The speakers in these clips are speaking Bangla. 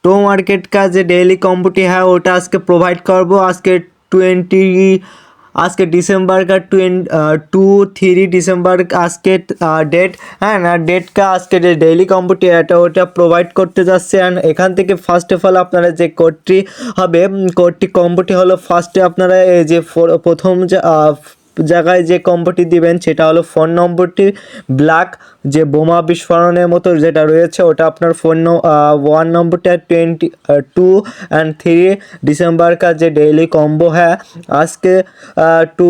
टो मार्केट का जो डेली कॉम्बोटी है ওটা আজকে প্রোভাইড করবো আজকে 20 আজকে ডিসেম্বর का 2-3 ডিসেম্বর আজকে ডেট হ্যাঁ না ডেট का আজকে যে ডেইলি কম্বোটি এটা ওটা প্রোভাইড করতে যাচ্ছে অ্যান্ড এখান থেকে ফার্স্ট অফ অল আপনারা যে কোডটি হবে কোডটি কম্বোটি হলো ফার্স্টে আপনারা এই যে প্রথম যে জায়গায় যে কম্বোটি দিবেন সেটা হলো ফোন নম্বরটি ব্ল্যাক যে বোমা বিস্ফোরণের মতো যেটা রয়েছে ওটা আপনার ফোন 1 নম্বরটা 2 एंड 3 डिसम्बर का जो डेली कॉम्बो है आज के 2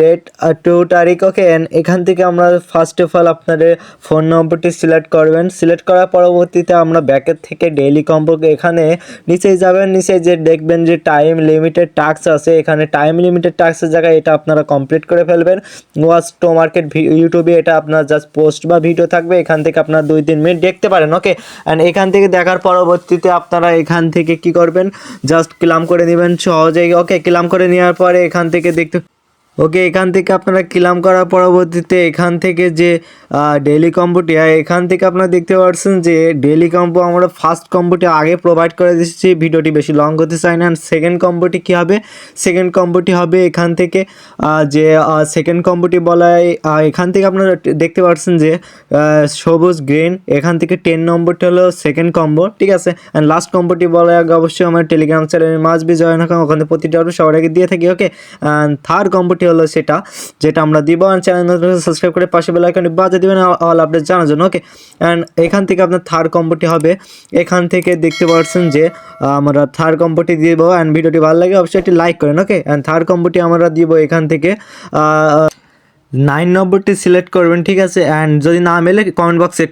डेट 2 तारीख ओके एंड এখান থেকে আমরা ফার্স্ট অফ অল আপনাদের ফোন নম্বরটি সিলেক্ট করবেন সিলেক্ট করার পরবর্তীতে আমরা ব্যাকের থেকে ডেইলি কম্বো এখানে নিচে যাবেন নিচে যে দেখবেন যে টাইম লিমিটেড টাস্ক আছে এখানে টাইম লিমিটেড টাস্কের জায়গায় এটা আপনারা কমপ্লিট করে ফেলবেন ওয়াচ টো মার্কেট ইউটিউবে এটা আপনার জাস্ট পোস্ট বা ভিডিও থাকবে এখান থেকে আপনারা 2-3 মিনিট দেখতে পারেন ওকে এন্ড এখান থেকে দেখার পরবর্তীতে আপনারা এখান থেকে কি করবেন জাস্ট ক্লাম করে নেবেন সহজেই ওকে ক্লাম করে নেওয়ার পরে এখান থেকে দেখতে ওকে এখান থেকে আপনারা ক্লাম করার পরবর্তীতে এখান থেকে যে ডেইলি কম্বোটি এখান থেকে আপনারা দেখতে পাচ্ছেন যে ডেইলি কম্বো আমরা ফার্স্ট কম্বোটি আগে প্রোভাইড করে দিচ্ছি ভিডিওটি বেশি লং করতে চাই না সেকেন্ড কম্বোটি কী হবে সেকেন্ড কম্বোটি হবে এখান থেকে যে সেকেন্ড কম্বোটি বলা এখান থেকে আপনারা দেখতে পাচ্ছেন যে সবুজ গ্রিন এখান থেকে 10 নম্বরটি হলো সেকেন্ড কম্বো ঠিক আছে অ্যান্ড লাস্ট কম্বোটি বলা আগে অবশ্যই আমার টেলিগ্রাম চ্যানেলে মাস্ট বি জয়েন রাখুন ওখানে প্রতিটা সবার আগে দিয়ে থাকি ওকে অ্যান্ড থার্ড কম্বোটি হলো সেটা যেটা আমরা দিব আর চ্যানেল সাবস্ক্রাইব করে পাশে বেল আইকনটি বাজিয়ে দিবেন অল আপডেট জানার জন্য ওকে এন্ড এখান থেকে আপনার থার্ড কম্বোটি হবে এখান থেকে দেখতে পাচ্ছেন যে আমরা থার্ড কম্বোটি দিব এন্ড ভিডিওটি ভালো লাগে অবশ্যই একটি লাইক করেন ওকে এন্ড থার্ড কম্বোটি আমরা দিব এখান থেকে 9 নম্বরটি সিলেক্ট করবেন ঠিক আছে এন্ড যদি না মেলে কমেন্ট বক্স চেক